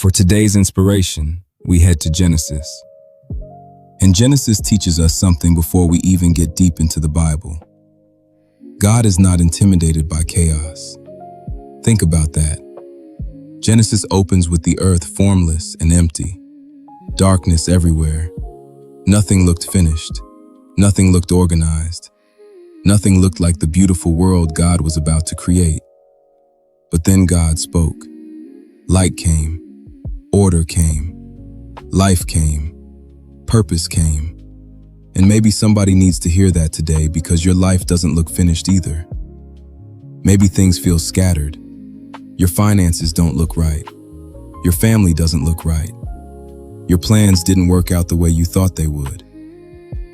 For today's inspiration, we head to Genesis. And Genesis teaches us something before we even get deep into the Bible. God is not intimidated by chaos. Think about that. Genesis opens with the earth formless and empty. Darkness everywhere. Nothing looked finished. Nothing looked organized. Nothing looked like the beautiful world God was about to create. But then God spoke. Light came. Order came. Life came. Purpose came. And maybe somebody needs to hear that today because your life doesn't look finished either. Maybe things feel scattered. Your finances don't look right. Your family doesn't look right. Your plans didn't work out the way you thought they would.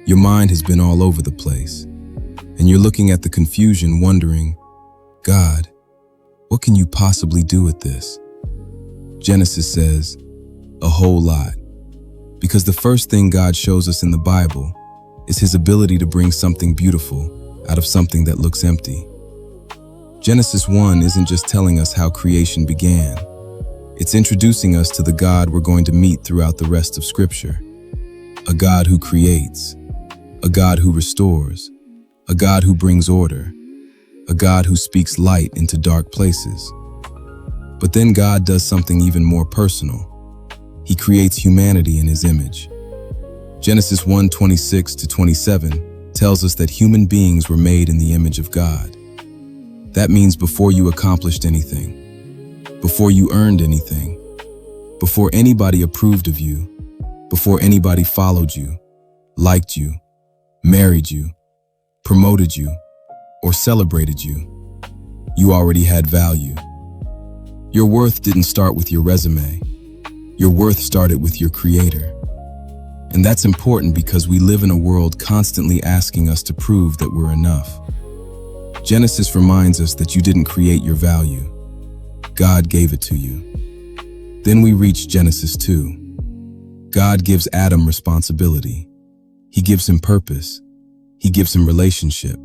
Your mind has been all over the place. And you're looking at the confusion wondering, God, what can you possibly do with this? Genesis says, a whole lot. Because the first thing God shows us in the Bible is His ability to bring something beautiful out of something that looks empty. Genesis 1 isn't just telling us how creation began. It's introducing us to the God we're going to meet throughout the rest of Scripture. A God who creates, a God who restores, a God who brings order, a God who speaks light into dark places. But then God does something even more personal. He creates humanity in His image. Genesis 1:26-27 tells us that human beings were made in the image of God. That means before you accomplished anything, before you earned anything, before anybody approved of you, before anybody followed you, liked you, married you, promoted you, or celebrated you, you already had value. Your worth didn't start with your resume. Your worth started with your Creator. And that's important because we live in a world constantly asking us to prove that we're enough. Genesis reminds us that you didn't create your value. God gave it to you. Then we reach Genesis 2. God gives Adam responsibility. He gives him purpose. He gives him relationship.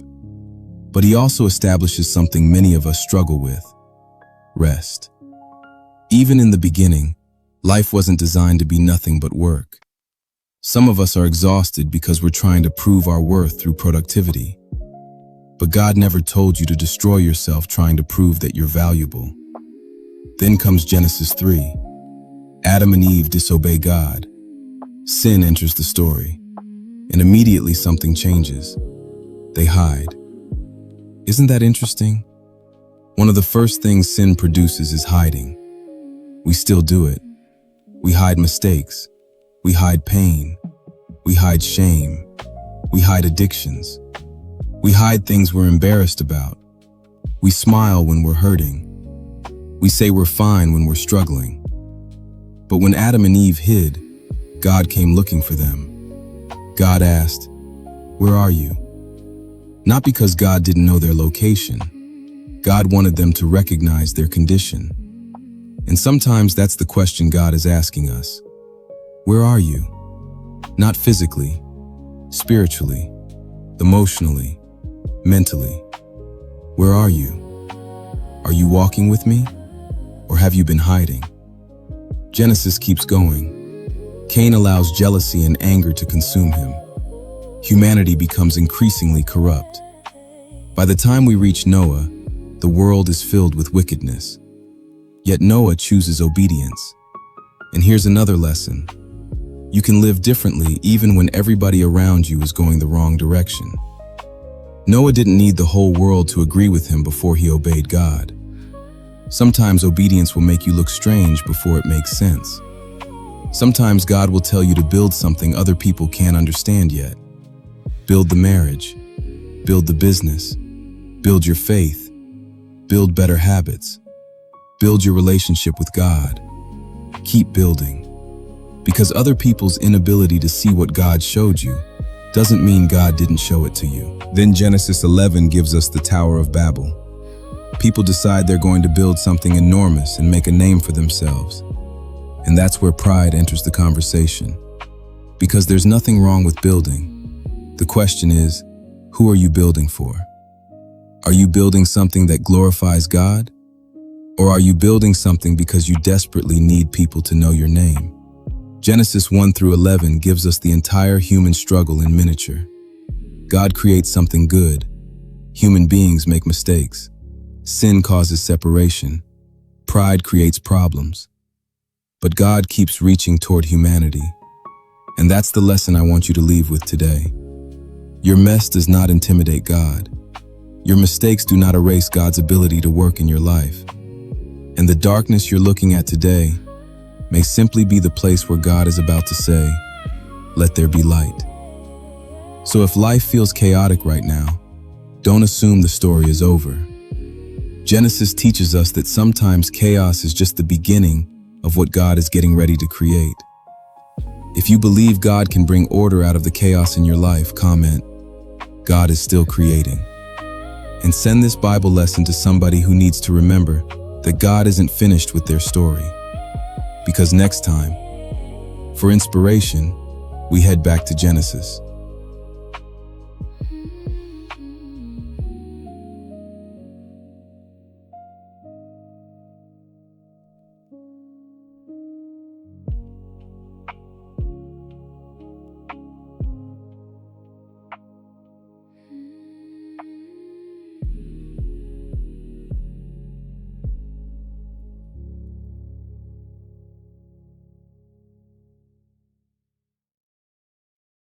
But He also establishes something many of us struggle with: rest. Even in the beginning, life wasn't designed to be nothing but work. Some of us are exhausted because we're trying to prove our worth through productivity. But God never told you to destroy yourself trying to prove that you're valuable. Then comes Genesis 3. Adam and Eve disobey God. Sin enters the story. And immediately something changes. They hide. Isn't that interesting? One of the first things sin produces is hiding. We still do it. We hide mistakes. We hide pain. We hide shame. We hide addictions. We hide things we're embarrassed about. We smile when we're hurting. We say we're fine when we're struggling. But when Adam and Eve hid, God came looking for them. God asked, "Where are you?" Not because God didn't know their location. God wanted them to recognize their condition. And sometimes that's the question God is asking us. Where are you? Not physically, spiritually, emotionally, mentally. Where are you? Are you walking with me? Or have you been hiding? Genesis keeps going. Cain allows jealousy and anger to consume him. Humanity becomes increasingly corrupt. By the time we reach Noah, the world is filled with wickedness. Yet Noah chooses obedience. And here's another lesson. You can live differently even when everybody around you is going the wrong direction. Noah didn't need the whole world to agree with him before he obeyed God. Sometimes obedience will make you look strange before it makes sense. Sometimes God will tell you to build something other people can't understand yet. Build the marriage. Build the business. Build your faith. Build better habits. Build your relationship with God. Keep building. Because other people's inability to see what God showed you doesn't mean God didn't show it to you. Then Genesis 11 gives us the Tower of Babel. People decide they're going to build something enormous and make a name for themselves. And that's where pride enters the conversation. Because there's nothing wrong with building. The question is, who are you building for? Are you building something that glorifies God? Or are you building something because you desperately need people to know your name? Genesis 1 through 11 gives us the entire human struggle in miniature. God creates something good. Human beings make mistakes. Sin causes separation. Pride creates problems. But God keeps reaching toward humanity. And that's the lesson I want you to leave with today. Your mess does not intimidate God. Your mistakes do not erase God's ability to work in your life. And the darkness you're looking at today may simply be the place where God is about to say, "Let there be light." So if life feels chaotic right now, don't assume the story is over. Genesis teaches us that sometimes chaos is just the beginning of what God is getting ready to create. If you believe God can bring order out of the chaos in your life, comment, "God is still creating." And send this Bible lesson to somebody who needs to remember that God isn't finished with their story. Because next time, for inspiration, we head back to Genesis.